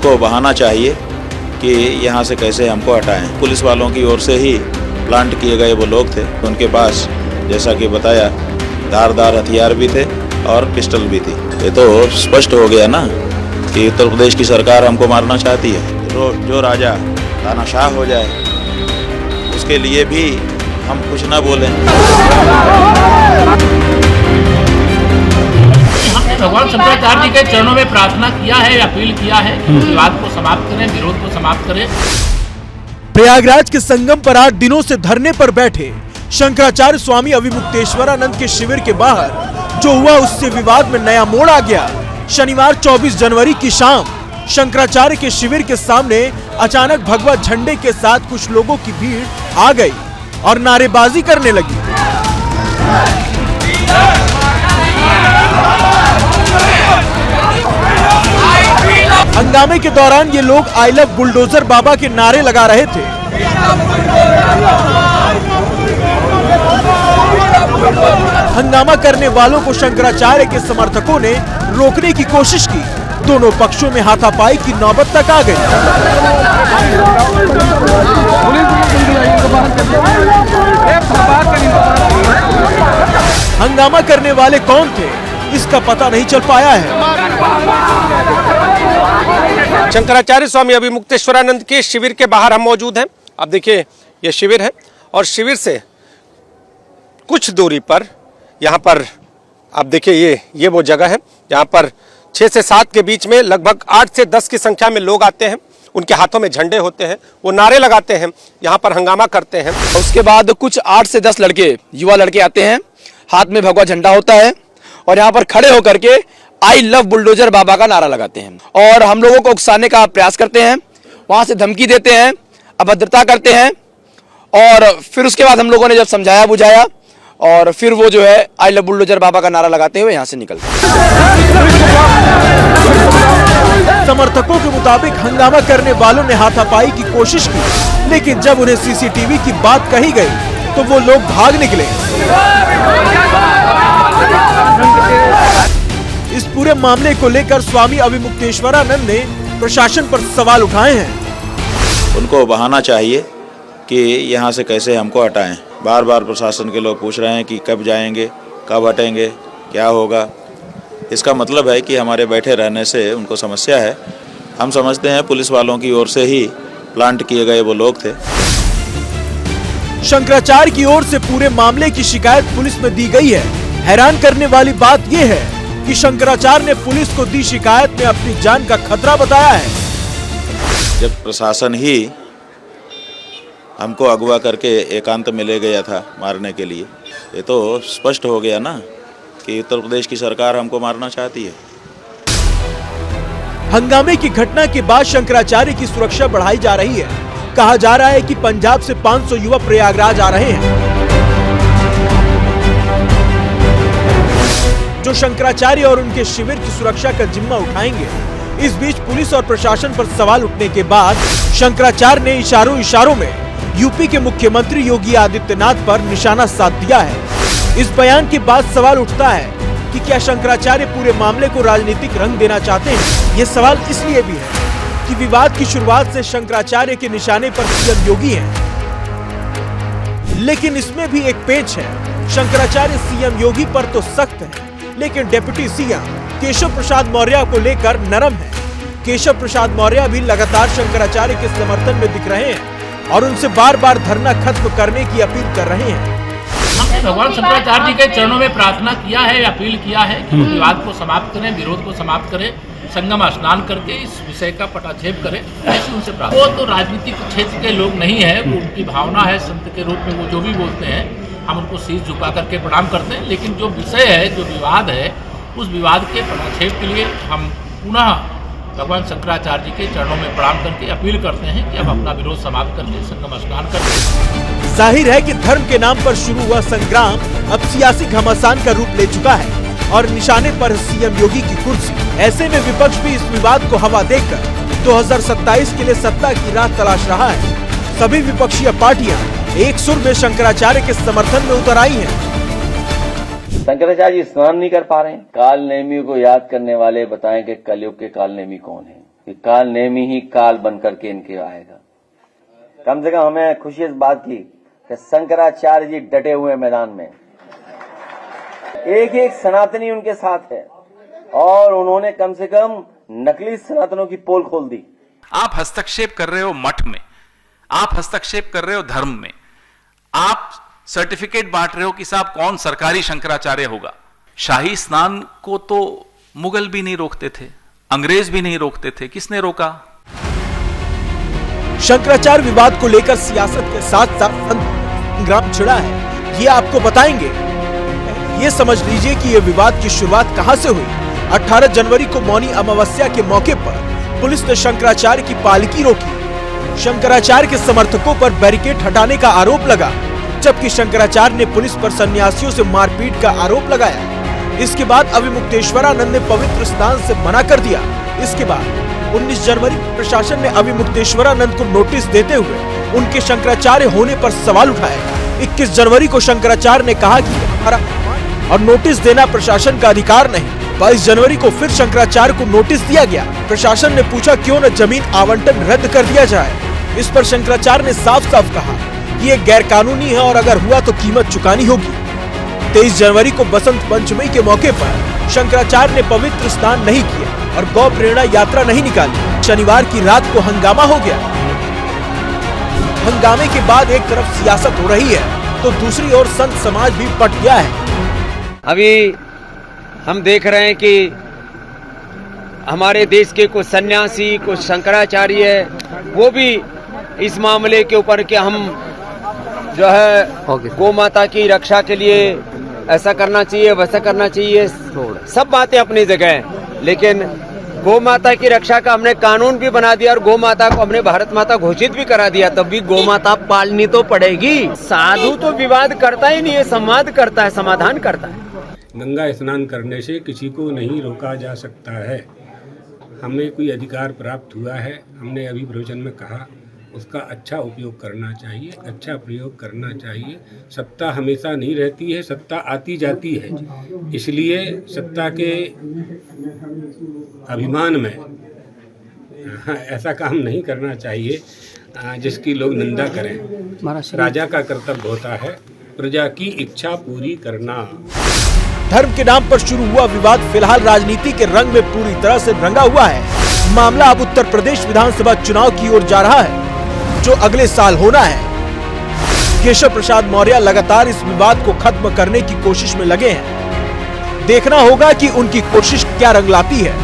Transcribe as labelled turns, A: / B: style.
A: उनको बहाना चाहिए कि यहाँ से कैसे हमको हटाएं। पुलिस वालों की ओर से ही प्लांट किए गए वो लोग थे, उनके पास जैसा कि बताया धारदार हथियार भी थे और पिस्टल भी थी। ये तो स्पष्ट हो गया ना कि उत्तर प्रदेश की सरकार हमको मारना चाहती है। जो राजा तानाशाह हो जाए उसके लिए भी हम कुछ ना बोलें।
B: हमने भगवान शंकराचार्य जी के चरणों में प्रार्थना किया है, अपील किया है कि विवाद को समाप्त करें, विरोध को समाप्त करें।
C: प्रयागराज के संगम पर 8 दिनों से धरने पर बैठे शंकराचार्य स्वामी अभिमुक्तेश्वरानंद के शिविर के बाहर जो हुआ उससे विवाद में नया मोड़ आ गया। शनिवार 24 जनवरी की शाम शंकराचार्य के शिविर के सामने अचानक भगवा झंडे के साथ कुछ लोगों की भीड़ आ गई और नारेबाजी करने लगी। हंगामे के दौरान ये लोग आई लव बुलडोजर बाबा के नारे लगा रहे थे। हंगामा करने वालों को शंकराचार्य के समर्थकों ने रोकने की कोशिश की। दोनों पक्षों में हाथापाई की नौबत तक आ गई। हंगामा करने वाले कौन थे इसका पता नहीं चल पाया है।
D: शंकराचार्य स्वामी अभिमुक्तेश्वरानंद के शिविर के बाहर हम मौजूद हैं। आप देखिए ये शिविर है और शिविर से कुछ दूरी पर यहाँ पर आप देखिए ये वो जगह है जहाँ पर 6 से 7 के बीच में लगभग 8 से 10 की संख्या में लोग आते हैं। उनके हाथों में झंडे होते हैं, वो नारे लगाते हैं, यहाँ पर हंगामा करते हैं।
E: उसके बाद कुछ 8 से 10 लड़के, युवा लड़के आते हैं, हाथ में भगवा झंडा होता है और यहाँ पर खड़े होकर के आई लव बुलडोजर बाबा का नारा लगाते हैं और हम लोगों को उकसाने का प्रयास करते हैं, वहां से धमकी देते हैं, अभद्रता करते हैं और फिर उसके बाद हम लोगों ने जब समझाया बुझाया और फिर वो जो है आई लव बुलडोजर बाबा का नारा लगाते हुए यहाँ से निकल गए।
C: समर्थकों के मुताबिक हंगामा करने वालों ने हाथापाई की कोशिश की, लेकिन जब उन्हें सीसीटीवी की बात कही गई तो वो लोग भाग निकले। इस पूरे मामले को लेकर स्वामी अभिमुक्तेश्वरानंद ने प्रशासन पर सवाल उठाए हैं।
A: उनको बहाना चाहिए कि यहाँ से कैसे हमको हटाएं। बार बार प्रशासन के लोग पूछ रहे हैं कि कब जाएंगे, कब हटेंगे, क्या होगा। इसका मतलब है कि हमारे बैठे रहने से उनको समस्या है। हम समझते हैं पुलिस वालों की ओर से ही प्लांट किए गए वो लोग थे।
C: शंकराचार्य की ओर से पूरे मामले की शिकायत पुलिस में दी गई है। हैरान करने वाली बात यह है कि शंकराचार्य ने पुलिस को दी शिकायत में अपनी जान का खतरा बताया है।
A: जब प्रशासन ही हमको अगवा करके एकांत में ले गया था मारने के लिए, ये तो स्पष्ट हो गया ना कि उत्तर प्रदेश की सरकार हमको मारना चाहती है।
C: हंगामे की घटना के बाद शंकराचार्य की सुरक्षा बढ़ाई जा रही है। कहा जा रहा है कि पंजाब से 500 युवा प्रयागराज आ रहे हैं जो शंकराचार्य और उनके शिविर की सुरक्षा का जिम्मा उठाएंगे। इस बीच पुलिस और प्रशासन पर सवाल उठने के बाद शंकराचार्य ने इशारों में यूपी के मुख्यमंत्री योगी आदित्यनाथ पर निशाना साध दिया है। इस बयान के बाद सवाल उठता है कि क्या शंकराचार्य पूरे मामले को राजनीतिक रंग देना चाहते हैं। ये सवाल इसलिए भी है कि विवाद की शुरुआत से शंकराचार्य के निशाने पर सीएम योगी हैं। लेकिन इसमें भी एक पेच है। शंकराचार्य सीएम योगी पर तो सख्त है, लेकिन डिप्टी सीएम केशव प्रसाद मौर्य को लेकर नरम है। केशव प्रसाद मौर्य भी लगातार शंकराचार्य के समर्थन में दिख रहे हैं और उनसे बार बार धरना खत्म करने की अपील कर रहे हैं।
B: हमने भगवान शंकराचार्य जी के चरणों में प्रार्थना किया है, अपील किया है कि विवाद को समाप्त करें, विरोध को समाप्त करें, संगम स्नान करके इस विषय का पटाक्षेप करें, ऐसी उनसे प्रार्थना। वो तो राजनीतिक क्षेत्र के लोग नहीं है, वो उनकी भावना है, संत के रूप में वो जो भी बोलते हैं हम उनको शीश झुका करके प्रणाम करते हैं। लेकिन जो विषय है, जो विवाद है, उस विवाद के पटाक्षेप के लिए हम पुनः भगवान शंकराचार्य जी के चरणों में प्रणाम करके अपील करते हैं कि अब अपना विरोध समाप्त करके संगम स्नान करके।
C: जाहिर है कि धर्म के नाम पर शुरू हुआ संग्राम अब सियासी घमासान का रूप ले चुका है और निशाने पर सीएम योगी की कुर्सी। ऐसे में विपक्ष भी इस विवाद को हवा देकर 2027 के लिए सत्ता की राह तलाश रहा है। सभी विपक्षी पार्टियां एक सुर में शंकराचार्य के समर्थन में उतर आई हैं।
F: शंकराचार्य जी स्नान नहीं कर पा रहे हैं। काल नेमी को याद करने वाले बताएं कि कलयुग के काल नेमी कौन है। कि काल नेमी ही काल बन करके इनके आएगा। कम से कम हमें खुशी इस बात की कि शंकराचार्य जी डटे हुए मैदान में, एक एक सनातनी उनके साथ है और उन्होंने कम से कम नकली सनातनों की पोल खोल दी।
G: आप हस्तक्षेप कर रहे हो मठ में, आप हस्तक्षेप कर रहे हो धर्म में, आप सर्टिफिकेट बांट रहे हो कि साहब कौन सरकारी शंकराचार्य होगा। शाही स्नान को तो मुगल भी नहीं रोकते थे, अंग्रेज भी नहीं रोकते थे, किसने रोका?
C: शंकराचार्य विवाद को लेकर सियासत के साथ साथ संग्राम छिड़ा है, ये आपको बताएंगे। ये समझ लीजिए कि ये विवाद की शुरुआत कहां से हुई। 18 जनवरी को मौनी अमावस्या के मौके पर पुलिस ने शंकराचार्य की पालकी रोकी। शंकराचार्य के समर्थकों पर बैरिकेड हटाने का आरोप लगा, जबकि शंकराचार्य ने पुलिस पर सन्यासियों से मारपीट का आरोप लगाया। इसके बाद अविमुक्तेश्वरानंद ने पवित्र स्नान से मना कर दिया। इसके बाद 19 जनवरी प्रशासन ने अविमुक्तेश्वरानंद को नोटिस देते हुए उनके शंकराचार्य होने पर सवाल उठाए। 21 जनवरी को शंकराचार्य ने कहा कि हमारा और नोटिस देना प्रशासन का अधिकार नहीं। 22 जनवरी को फिर शंकराचार्य को नोटिस दिया गया। प्रशासन ने पूछा क्यों न जमीन आवंटन रद्द कर दिया जाए। इस पर शंकराचार्य ने साफ साफ कहा कि ये गैर कानूनी है और अगर हुआ तो कीमत चुकानी होगी। 23 जनवरी को बसंत पंचमी के मौके पर शंकराचार्य ने पवित्र स्नान नहीं किया और गौ प्रेरणा यात्रा नहीं निकाली। शनिवार की रात को हंगामा हो गया। हंगामे के बाद एक तरफ सियासत हो रही है तो दूसरी ओर संत समाज भी पट गया है।
H: अभी हम देख रहे हैं कि हमारे देश के कुछ सन्यासी, कुछ शंकराचार्य, वो भी इस मामले के ऊपर कि हम जो है गौ माता की रक्षा के लिए ऐसा करना चाहिए, वैसा करना चाहिए, सब बातें अपनी जगह हैं, लेकिन गौ माता की रक्षा का हमने कानून भी बना दिया और गौ माता को हमने भारत माता घोषित भी करा दिया, तब भी गौ माता पालनी तो पड़ेगी। साधु तो विवाद करता ही नहीं है, संवाद करता है, समाधान करता है।
I: गंगा स्नान करने से किसी को नहीं रोका जा सकता है। हमें कोई अधिकार प्राप्त हुआ है, हमने अभी प्रवचन में कहा, उसका अच्छा उपयोग करना चाहिए, अच्छा प्रयोग करना चाहिए। सत्ता हमेशा नहीं रहती है, सत्ता आती जाती है, इसलिए सत्ता के अभिमान में ऐसा काम नहीं करना चाहिए जिसकी लोग निंदा करें। राजा का कर्तव्य होता है प्रजा की इच्छा पूरी करना।
C: धर्म के नाम पर शुरू हुआ विवाद फिलहाल राजनीति के रंग में पूरी तरह से रंगा हुआ है। मामला अब उत्तर प्रदेश विधानसभा चुनाव की ओर जा रहा है, जो अगले साल होना है। केशव प्रसाद मौर्य लगातार इस विवाद को खत्म करने की कोशिश में लगे हैं। देखना होगा कि उनकी कोशिश क्या रंग लाती है।